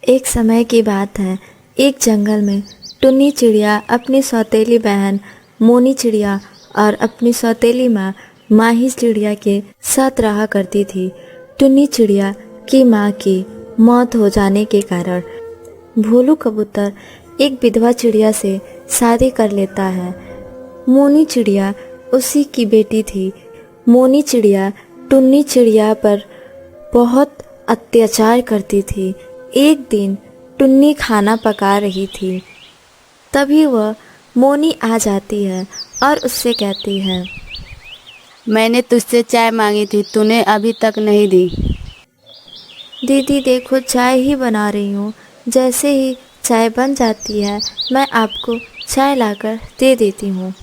एक समय की बात है। एक जंगल में टुन्नी चिड़िया अपनी सौतेली बहन मोनी चिड़िया और अपनी सौतेली माँ माही चिड़िया के साथ रहा करती थी। टुन्नी चिड़िया की माँ की मौत हो जाने के कारण भोलू कबूतर एक विधवा चिड़िया से शादी कर लेता है। मोनी चिड़िया उसी की बेटी थी। मोनी चिड़िया टुन्नी चिड़िया पर बहुत अत्याचार करती थी। एक दिन टुन्नी खाना पका रही थी, तभी वह मोनी आ जाती है और उससे कहती है, मैंने तुझसे चाय मांगी थी, तूने अभी तक नहीं दी। दीदी देखो चाय ही बना रही हूँ, जैसे ही चाय बन जाती है मैं आपको चाय लाकर दे देती हूँ।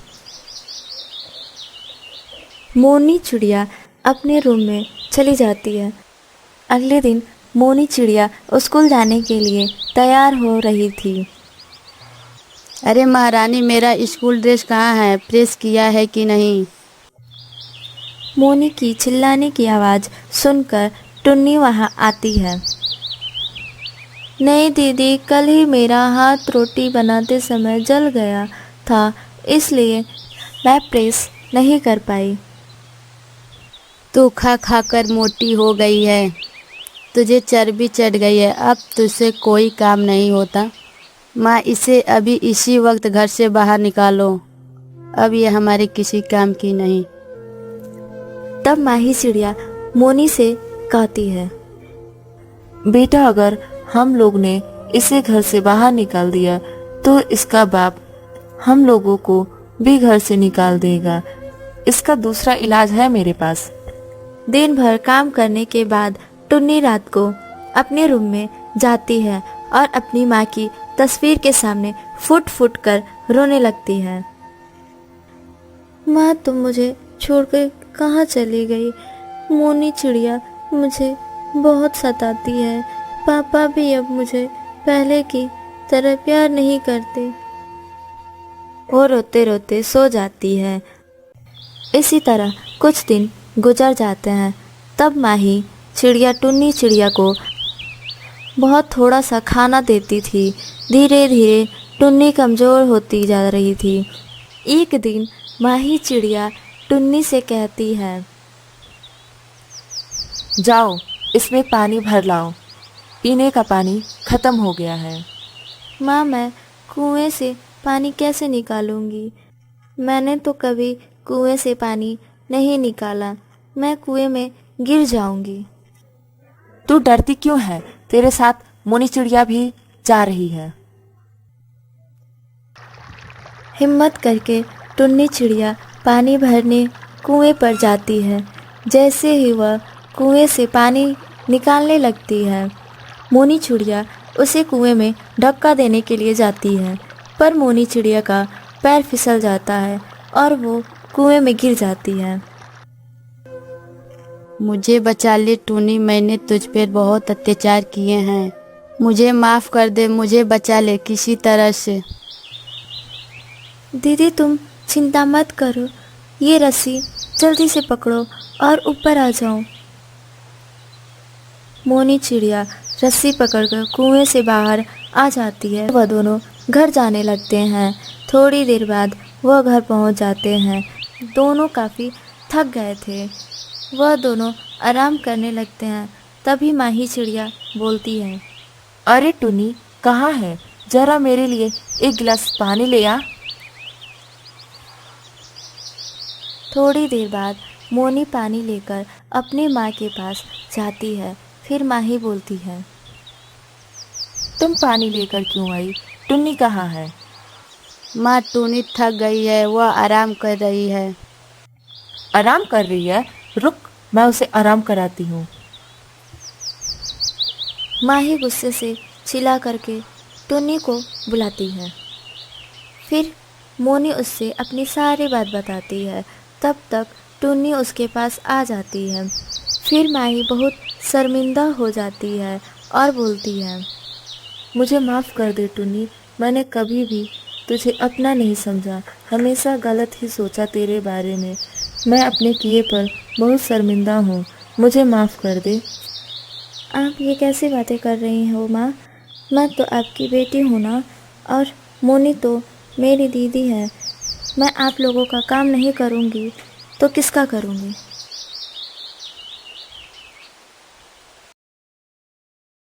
मोनी चिड़िया अपने रूम में चली जाती है। अगले दिन मोनी चिड़िया स्कूल जाने के लिए तैयार हो रही थी। अरे महारानी, मेरा स्कूल ड्रेस कहाँ है? प्रेस किया है कि नहीं? मोनी की चिल्लाने की आवाज़ सुनकर टुन्नी वहाँ आती है। नहीं दीदी, कल ही मेरा हाथ रोटी बनाते समय जल गया था, इसलिए मैं प्रेस नहीं कर पाई। तू खा खा कर मोटी हो गई है, तुझे चर्बी चढ़ गई है, अब तुझसे कोई काम नहीं होता। माँ, इसे अभी इसी वक्त घर से बाहर निकालो, अब ये हमारे किसी काम की नहीं। तब माही चिड़िया मोनी से कहती है, बेटा, अगर हम लोग ने इसे घर से बाहर निकाल दिया तो इसका बाप हम लोगों को भी घर से निकाल देगा। इसका दूसरा इलाज है मेरे पास। दिन भर काम करने के बाद टुन्नी रात को अपने रूम में जाती है और अपनी माँ की तस्वीर के सामने फुट फुट कर रोने लगती है। माँ, तुम मुझे छोड़कर कहाँ चली गई? मोनी चिड़िया मुझे बहुत सताती है। पापा भी अब मुझे पहले की तरह प्यार नहीं करते। वो रोते रोते सो जाती है। इसी तरह कुछ दिन गुजर जाते हैं। तब माही चिड़िया टुन्नी चिड़िया को बहुत थोड़ा सा खाना देती थी। धीरे धीरे टुन्नी कमज़ोर होती जा रही थी। एक दिन माही चिड़िया टुन्नी से कहती है, जाओ, इसमें पानी भर लाओ, पीने का पानी खत्म हो गया है। माँ, मैं कुएं से पानी कैसे निकालूंगी? मैंने तो कभी कुएं से पानी नहीं निकाला, मैं कुएं में गिर जाऊंगी। तू डरती क्यों है? तेरे साथ मोनी चिड़िया भी जा रही है। हिम्मत करके टुन्नी चिड़िया पानी भरने कुएं पर जाती है। जैसे ही वह कुएं से पानी निकालने लगती है, मोनी चिड़िया उसे कुएं में धक्का देने के लिए जाती है, पर मोनी चिड़िया का पैर फिसल जाता है और वो कुएं में गिर जाती है। मुझे बचा ले टूनी, मैंने तुझ पर बहुत अत्याचार किए हैं, मुझे माफ़ कर दे, मुझे बचा ले किसी तरह से। दीदी, तुम चिंता मत करो, ये रस्सी जल्दी से पकड़ो और ऊपर आ जाओ। मोनी चिड़िया रस्सी पकड़कर कुएं से बाहर आ जाती है। वह दोनों घर जाने लगते हैं। थोड़ी देर बाद वह घर पहुंच जाते हैं। दोनों काफ़ी थक गए थे। वह दोनों आराम करने लगते हैं। तभी माही चिड़िया बोलती है, अरे टुनी, कहाँ है? जरा मेरे लिए एक गिलास पानी ले आ। थोड़ी देर बाद मोनी पानी लेकर अपनी माँ के पास जाती है। फिर माही बोलती है, तुम पानी लेकर क्यों आई? टुन्नी कहाँ है? माँ, टूनी थक गई है, वह आराम कर रही है। आराम कर रही है? रुक, मैं उसे आराम कराती हूँ। माही गुस्से से चिल्ला करके टुन्नी को बुलाती है। फिर मोनी उससे अपनी सारी बात बताती है। तब तक टुन्नी उसके पास आ जाती है। फिर माही बहुत शर्मिंदा हो जाती है और बोलती है, मुझे माफ़ कर दे टुन्नी, मैंने कभी भी तुझे अपना नहीं समझा, हमेशा गलत ही सोचा तेरे बारे में। मैं अपने किए पर बहुत शर्मिंदा हूँ, मुझे माफ़ कर दे। आप ये कैसी बातें कर रही हो माँ? मैं तो आपकी बेटी हूँ ना, और मोनी तो मेरी दीदी है। मैं आप लोगों का काम नहीं करूँगी तो किसका करूँगी?